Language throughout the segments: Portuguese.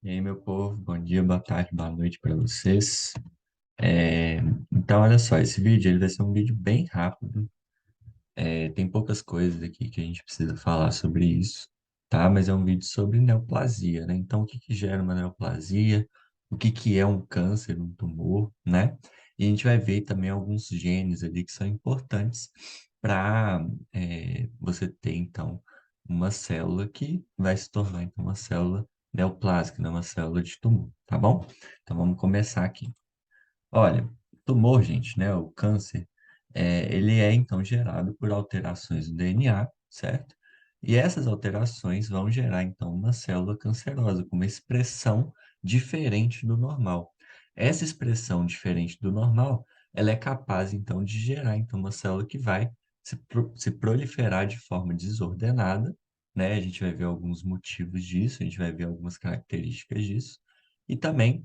E aí, meu povo, bom dia, boa tarde, boa noite para vocês. É, então, olha só, esse vídeo ele vai ser um vídeo bem rápido. Tem poucas coisas aqui que a gente precisa falar sobre isso, tá? Mas é um vídeo sobre neoplasia, né? Então, o que que gera uma neoplasia? O que que é um câncer, um tumor, né? E a gente vai ver também alguns genes ali que são importantes para você ter, então, uma célula que vai se tornar, então, uma célula neoplásica, né? Uma célula de tumor, tá bom? Então, vamos começar aqui. Olha, tumor, gente, né, o câncer, ele é então gerado por alterações do DNA, certo? E essas alterações vão gerar então uma célula cancerosa com uma expressão diferente do normal. Essa expressão diferente do normal, ela é capaz então de gerar então uma célula que vai se proliferar de forma desordenada, né? A gente vai ver alguns motivos disso, a gente vai ver algumas características disso. E também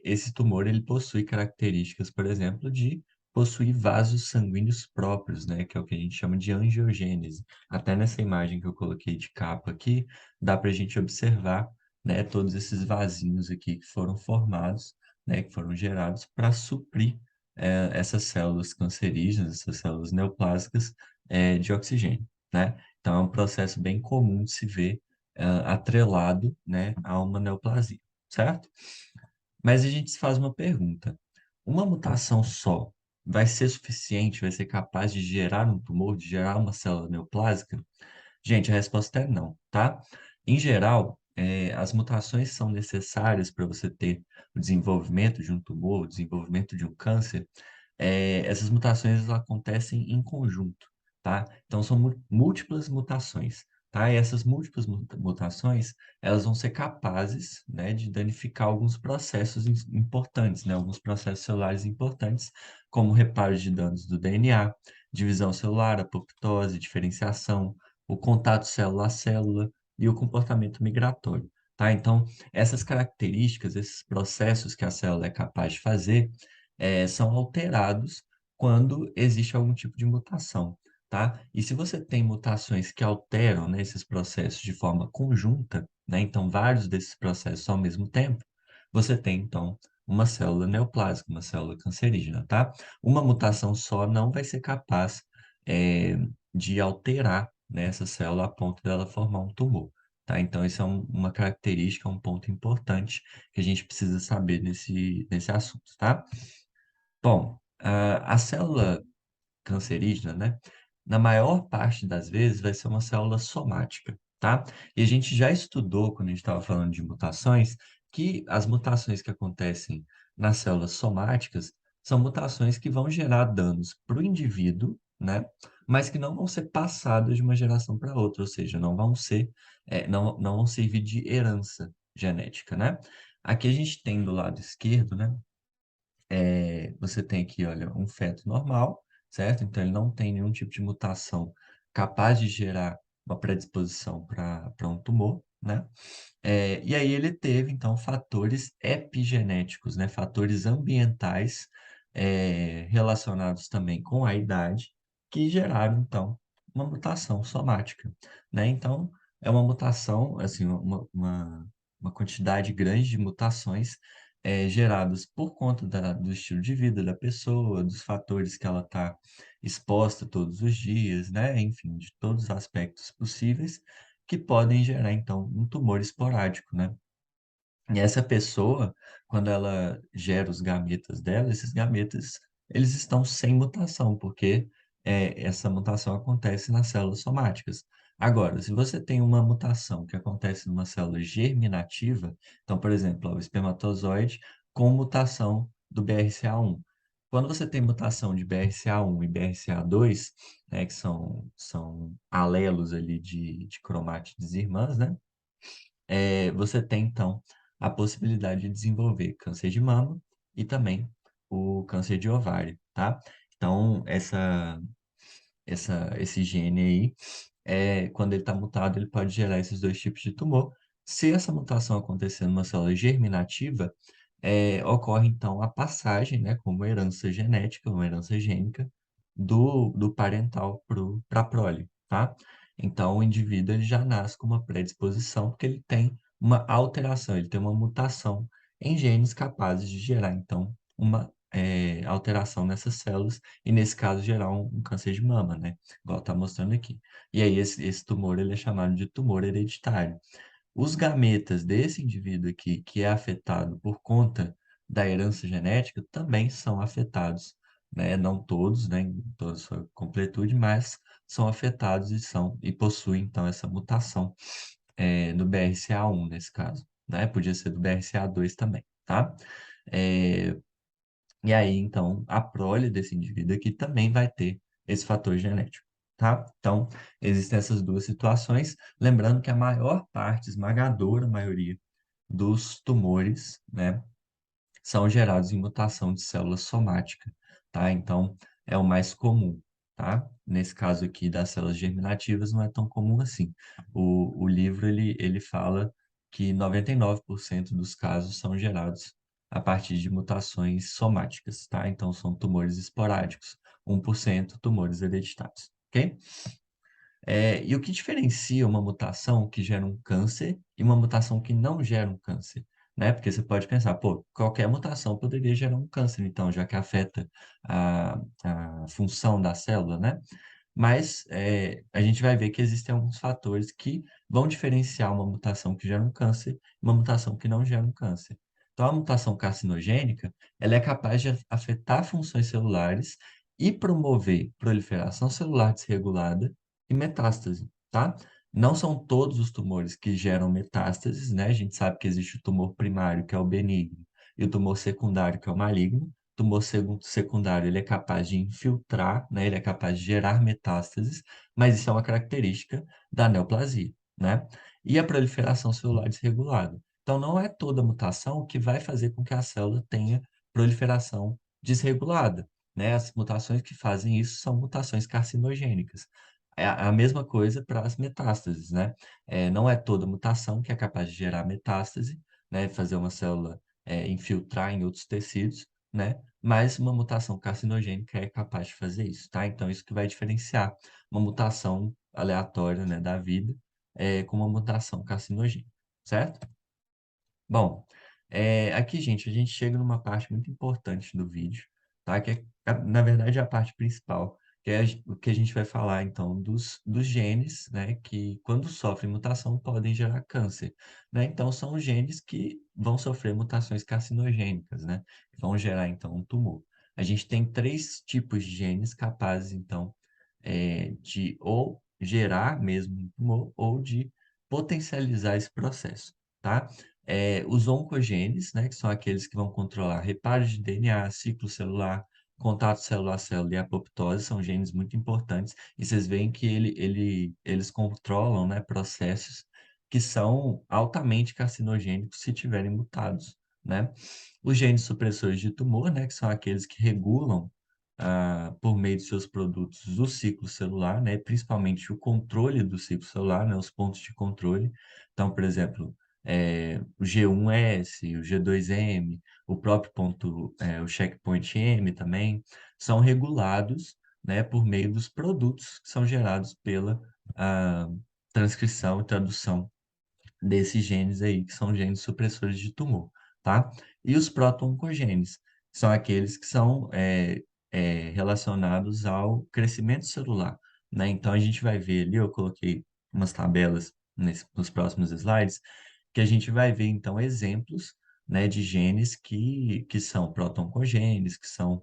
esse tumor ele possui características, por exemplo, de possuir vasos sanguíneos próprios, né, que é o que a gente chama de angiogênese. Até nessa imagem que eu coloquei de capa aqui, dá para a gente observar, né, todos esses vasinhos aqui que foram formados, né, que foram gerados para suprir essas células cancerígenas, essas células neoplásicas de oxigênio, né? Então é um processo bem comum de se ver atrelado, né, a uma neoplasia, certo? Mas a gente se faz uma pergunta: uma mutação só vai ser suficiente, vai ser capaz de gerar um tumor, de gerar uma célula neoplásica? Gente, a resposta é não, tá? Em geral, as mutações são necessárias para você ter o desenvolvimento de um tumor, o desenvolvimento de um câncer. Essas mutações elas acontecem em conjunto, tá? Então, são múltiplas mutações, tá? E essas múltiplas mutações, elas vão ser capazes, né, de danificar alguns processos importantes, né? Alguns processos celulares importantes, como reparo de danos do DNA, divisão celular, apoptose, diferenciação, o contato célula a célula e o comportamento migratório, tá? Então, essas características, esses processos que a célula é capaz de fazer, são alterados quando existe algum tipo de mutação, tá? E se você tem mutações que alteram, né, esses processos de forma conjunta, né, então vários desses processos ao mesmo tempo, você tem, então, uma célula neoplásica, uma célula cancerígena, tá? Uma mutação só não vai ser capaz, é, de alterar, né, essa célula a ponto dela formar um tumor, tá? Então, isso é uma característica, um ponto importante que a gente precisa saber nesse assunto, tá? Bom, a célula cancerígena, né? Na maior parte das vezes vai ser uma célula somática, tá? E a gente já estudou, quando a gente estava falando de mutações, que as mutações que acontecem nas células somáticas são mutações que vão gerar danos para o indivíduo, né? Mas que não vão ser passadas de uma geração para outra, ou seja, não vão servir de herança genética, né? Aqui a gente tem do lado esquerdo, né? Você tem aqui, olha, um feto normal, certo? Então, ele não tem nenhum tipo de mutação capaz de gerar uma predisposição para um tumor, né? E aí ele teve, então, fatores epigenéticos, né? Fatores ambientais, relacionados também com a idade, que geraram, então, uma mutação somática, né? Então, é uma mutação, assim, uma quantidade grande de mutações geradas por conta do estilo de vida da pessoa, dos fatores que ela está exposta todos os dias, né? Enfim, de todos os aspectos possíveis que podem gerar, então, um tumor esporádico, né? E essa pessoa, quando ela gera os gametas dela, esses gametas, eles estão sem mutação, porque essa mutação acontece nas células somáticas. Agora, se você tem uma mutação que acontece numa célula germinativa, então, por exemplo, ó, o espermatozoide com mutação do BRCA1. Quando você tem mutação de BRCA1 e BRCA2, né, que são alelos ali de cromátides irmãs, né? Você tem, então, a possibilidade de desenvolver câncer de mama e também o câncer de ovário, tá? Então, esse gene aí, quando ele está mutado, ele pode gerar esses dois tipos de tumor. Se essa mutação acontecer numa célula germinativa, ocorre, então, a passagem, né, como herança genética, uma herança gênica, do parental para a prole, tá? Então, o indivíduo ele já nasce com uma predisposição, porque ele tem uma alteração, ele tem uma mutação em genes capazes de gerar, então, uma alteração nessas células e, nesse caso, gerar um câncer de mama, né? Igual está mostrando aqui. E aí, esse tumor, ele é chamado de tumor hereditário. Os gametas desse indivíduo aqui, que é afetado por conta da herança genética, também são afetados, né? Não todos, né, em toda a sua completude, mas são afetados e possuem, então, essa mutação no BRCA1, nesse caso, né? Podia ser do BRCA2 também, tá? É, e aí, então, a prole desse indivíduo aqui também vai ter esse fator genético, tá? Então, existem essas duas situações. Lembrando que a maior parte, esmagadora maioria dos tumores, né, são gerados em mutação de célula somática, tá? Então, é o mais comum, tá? Nesse caso aqui das células germinativas não é tão comum assim. O livro, ele fala que 99% dos casos são gerados a partir de mutações somáticas, tá? Então, são tumores esporádicos, 1% tumores hereditários, ok? E o que diferencia uma mutação que gera um câncer e uma mutação que não gera um câncer, né? Porque você pode pensar, pô, qualquer mutação poderia gerar um câncer, então, já que afeta a função da célula, né? Mas a gente vai ver que existem alguns fatores que vão diferenciar uma mutação que gera um câncer e uma mutação que não gera um câncer. Então, a mutação carcinogênica, ela é capaz de afetar funções celulares e promover proliferação celular desregulada e metástase, tá? Não são todos os tumores que geram metástases, né? A gente sabe que existe o tumor primário, que é o benigno, e o tumor secundário, que é o maligno. Tumor secundário, ele é capaz de infiltrar, né? Ele é capaz de gerar metástases, mas isso é uma característica da neoplasia, né? E a proliferação celular desregulada. Então, não é toda mutação que vai fazer com que a célula tenha proliferação desregulada, né? As mutações que fazem isso são mutações carcinogênicas. É a mesma coisa para as metástases, né? Não é toda mutação que é capaz de gerar metástase, né? Fazer uma célula infiltrar em outros tecidos, né? Mas uma mutação carcinogênica é capaz de fazer isso, tá? Então, isso que vai diferenciar uma mutação aleatória, né, da vida com uma mutação carcinogênica, certo? Bom, aqui, gente, a gente chega numa parte muito importante do vídeo, tá? Que é, na verdade, a parte principal, que é o que a gente vai falar, então, dos genes, né? Que, quando sofrem mutação, podem gerar câncer, né? Então, são os genes que vão sofrer mutações carcinogênicas, né? Que vão gerar, então, um tumor. A gente tem três tipos de genes capazes, então, de ou gerar mesmo um tumor ou de potencializar esse processo, tá? Os oncogenes, né, que são aqueles que vão controlar reparo de DNA, ciclo celular, contato célula-célula e apoptose, são genes muito importantes, e vocês veem que eles controlam, né, processos que são altamente carcinogênicos se tiverem mutados, né? Os genes supressores de tumor, né, que são aqueles que regulam, por meio de seus produtos, o ciclo celular, né, principalmente o controle do ciclo celular, né, os pontos de controle. Então, por exemplo, o G1S, o G2M, o próprio ponto, o checkpoint M também, são regulados, né, por meio dos produtos que são gerados pela ah, transcrição e tradução desses genes aí, que são genes supressores de tumor, tá? E os proto-oncogenes, são aqueles que são relacionados ao crescimento celular, né? Então, a gente vai ver ali, eu coloquei umas tabelas nos próximos slides, que a gente vai ver, então, exemplos, né, de genes que são proto-oncogenes, que são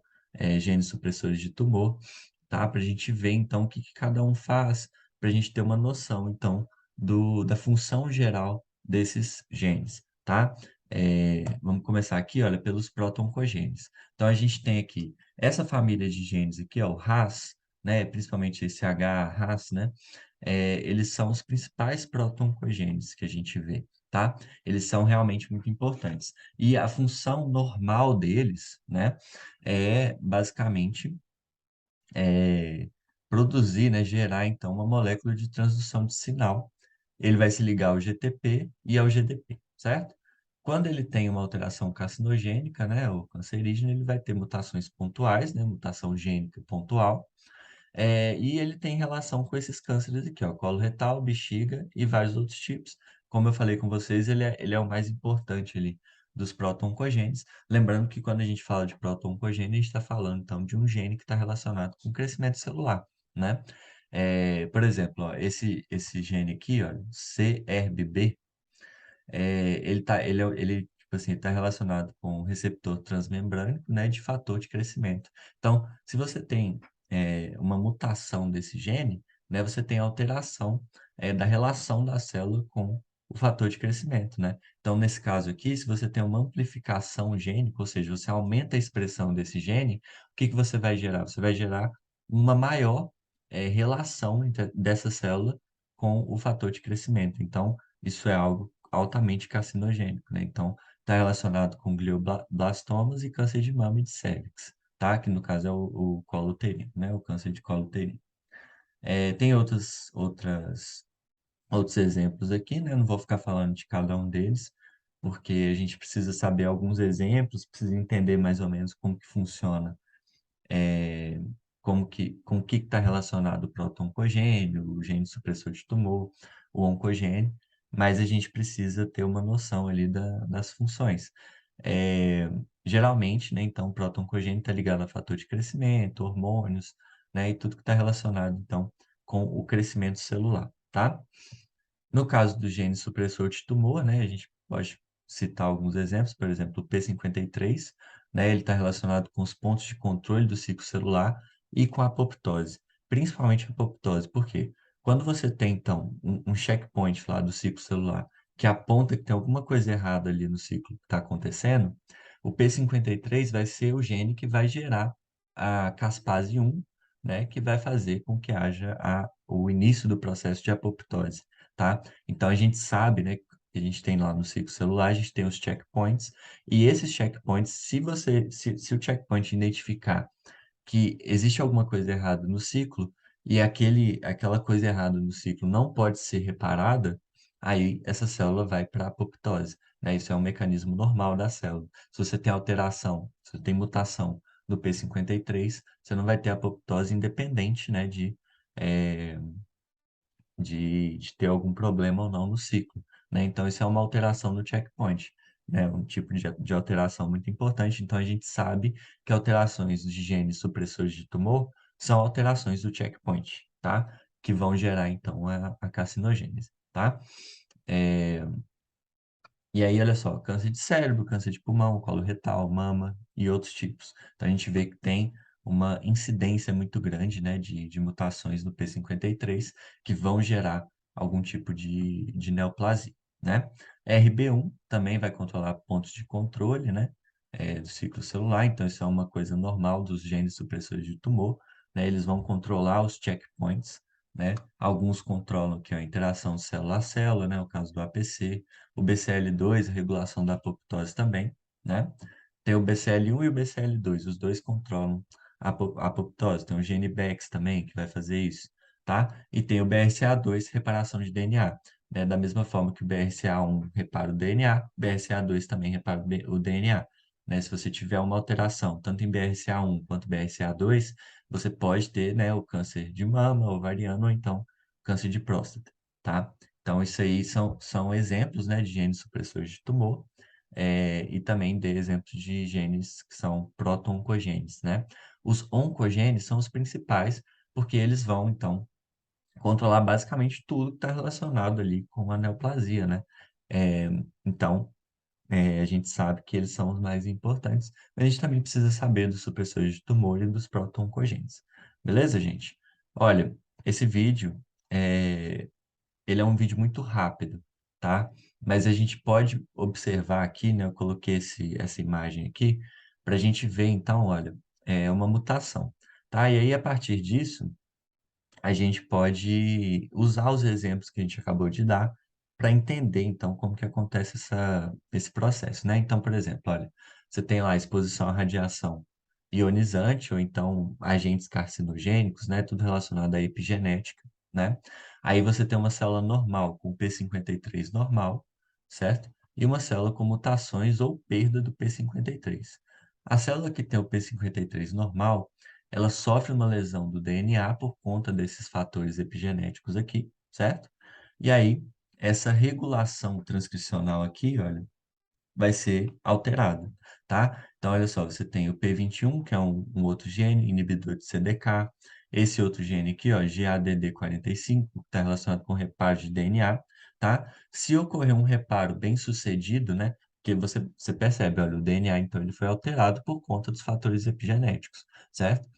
genes supressores de tumor, tá? Para a gente ver, então, o que cada um faz, para a gente ter uma noção, então, da função geral desses genes, tá? Vamos começar aqui, olha, pelos proto-oncogenes. Então, a gente tem aqui essa família de genes aqui, ó, o RAS, né, principalmente esse H, RAS, né, eles são os principais proto-oncogenes que a gente vê, tá? Eles são realmente muito importantes. E a função normal deles, né, é basicamente é, produzir, né, gerar então uma molécula de transdução de sinal. Ele vai se ligar ao GTP e ao GDP, certo? Quando ele tem uma alteração carcinogênica, né, ou cancerígena, ele vai ter mutações pontuais, né, mutação gênica pontual, e ele tem relação com esses cânceres aqui, ó, colo retal, bexiga e vários outros tipos, como eu falei com vocês, ele é o mais importante ali dos proto-oncogenes. Lembrando que quando a gente fala de proto-oncogene, a gente está falando, então, de um gene que está relacionado com o crescimento celular, né? Por exemplo, ó, esse gene aqui, ó, CRBB, tipo assim, tá relacionado com o receptor transmembrânico, né, de fator de crescimento. Então, se você tem uma mutação desse gene, né, você tem alteração da relação da célula com o fator de crescimento, né? Então, nesse caso aqui, se você tem uma amplificação gênica, ou seja, você aumenta a expressão desse gene, o que que você vai gerar? Você vai gerar uma maior relação dessa célula com o fator de crescimento. Então, isso é algo altamente carcinogênico, né? Então, está relacionado com glioblastomas e câncer de mama e de cérvix, tá? Que no caso é o colo uterino, né? O câncer de colo uterino. Tem outros exemplos aqui, né? Não vou ficar falando de cada um deles, porque a gente precisa saber alguns exemplos, precisa entender mais ou menos como que funciona é, com o que está relacionado o proto-oncogênio, o gene supressor de tumor, o oncogênio, mas a gente precisa ter uma noção ali das funções. É, geralmente, né, então, o proto-oncogênio está ligado a fator de crescimento, hormônios, né, e tudo que está relacionado, então, com o crescimento celular, tá? No caso do gene supressor de tumor, né, a gente pode citar alguns exemplos, por exemplo, o P53, né, ele está relacionado com os pontos de controle do ciclo celular e com a apoptose, principalmente a apoptose. Por quê? Quando você tem, então, um checkpoint lá do ciclo celular que aponta que tem alguma coisa errada ali no ciclo que está acontecendo, o P53 vai ser o gene que vai gerar a caspase 1, né, que vai fazer com que haja o início do processo de apoptose, tá? Então a gente sabe, né, que a gente tem lá no ciclo celular, a gente tem os checkpoints, e esses checkpoints, se o checkpoint identificar que existe alguma coisa errada no ciclo e aquela coisa errada no ciclo não pode ser reparada, aí essa célula vai para a apoptose, né? Isso é um mecanismo normal da célula. Se você tem alteração, se você tem mutação no P53, você não vai ter apoptose independente, né, eh, de ter algum problema ou não no ciclo, né? Então, isso é uma alteração no checkpoint, né? Um tipo de alteração muito importante. Então, a gente sabe que alterações de genes supressores de tumor são alterações do checkpoint, tá? Que vão gerar, então, a carcinogênese, tá? É, e aí, olha só, câncer de cérebro, câncer de pulmão, colo retal, mama e outros tipos. Então, a gente vê que tem uma incidência muito grande, né, de mutações no P53 que vão gerar algum tipo de neoplasia, né? RB1 também vai controlar pontos de controle, né, do ciclo celular. Então, isso é uma coisa normal dos genes supressores de tumor, né? Eles vão controlar os checkpoints, né? Alguns controlam que é a interação célula a célula, né, o caso do APC, o BCL2, a regulação da apoptose também, né? Tem o BCL1 e o BCL2, os dois controlam a apoptose. Tem o GNBEX também, que vai fazer isso, tá? E tem o BRCA2, reparação de DNA, né? Da mesma forma que o BRCA1 repara o DNA, o BRCA2 também repara o DNA, né? Se você tiver uma alteração, tanto em BRCA1 quanto BRCA2, você pode ter, né, o câncer de mama, ovariano, ou então câncer de próstata, tá? Então, isso aí são exemplos, né, de genes supressores de tumor, e também de exemplos de genes que são proto-oncogenes, né? Os oncogenes são os principais, porque eles vão, então, controlar basicamente tudo que está relacionado ali com a neoplasia, né? É, então, a gente sabe que eles são os mais importantes, mas a gente também precisa saber dos supressores de tumor e dos proto-oncogenes. Beleza, gente? Olha, esse vídeo ele é um vídeo muito rápido, tá? Mas a gente pode observar aqui, né? Eu coloquei essa imagem aqui para a gente ver, então, olha, é uma mutação, tá? E aí, a partir disso, a gente pode usar os exemplos que a gente acabou de dar para entender, então, como que acontece esse processo, né? Então, por exemplo, olha, você tem lá a exposição à radiação ionizante ou então agentes carcinogênicos, né? Tudo relacionado à epigenética, né? Aí você tem uma célula normal com P53 normal, certo? E uma célula com mutações ou perda do P53. A célula que tem o P53 normal, ela sofre uma lesão do DNA por conta desses fatores epigenéticos aqui, certo? E aí, essa regulação transcricional aqui, olha, vai ser alterado, tá? Então, olha só, você tem o P21, que é um outro gene, inibidor de CDK. Esse outro gene aqui, ó, GADD45, que está relacionado com reparo de DNA, tá? Se ocorrer um reparo bem sucedido, né? Porque você percebe, olha, o DNA, então, ele foi alterado por conta dos fatores epigenéticos, certo?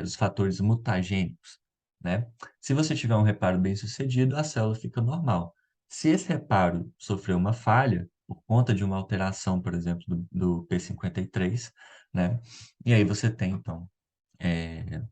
Os fatores mutagênicos, né? Se você tiver um reparo bem sucedido, a célula fica normal. Se esse reparo sofreu uma falha, por conta de uma alteração, por exemplo, do P53, né? E aí você tem, então, é,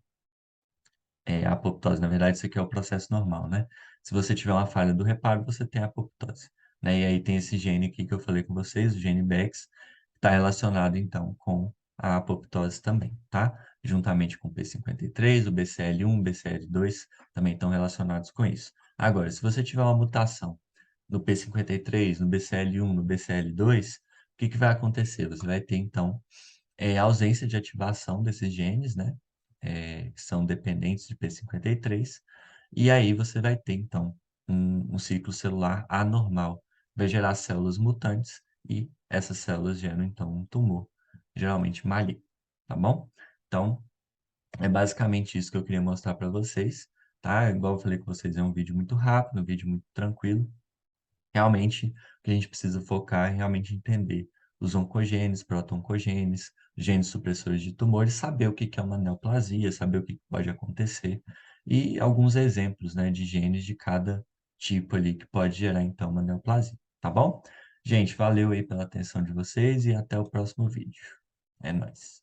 a apoptose. Na verdade, isso aqui é o processo normal, né? Se você tiver uma falha do reparo, você tem a apoptose, né? E aí tem esse gene aqui que eu falei com vocês, o gene BEX, que está relacionado, então, com a apoptose também, tá? Juntamente com o P53, o BCL1, o BCL2, também estão relacionados com isso. Agora, se você tiver uma mutação no P53, no BCL1, no BCL2, o que que vai acontecer? Você vai ter, então, ausência de ativação desses genes, né? Que são dependentes de P53, e aí você vai ter, então, um ciclo celular anormal. Vai gerar células mutantes e essas células geram, então, um tumor, geralmente maligno, tá bom? Então, é basicamente isso que eu queria mostrar para vocês, tá? Igual eu falei com vocês, é um vídeo muito rápido, um vídeo muito tranquilo. Realmente, o que a gente precisa focar é realmente entender os oncogenes, proto-oncogenes, genes supressores de tumores, saber o que que é uma neoplasia, saber o que que pode acontecer e alguns exemplos, né, de genes de cada tipo ali que pode gerar, então, uma neoplasia, tá bom? Gente, valeu aí pela atenção de vocês e até o próximo vídeo. É nóis.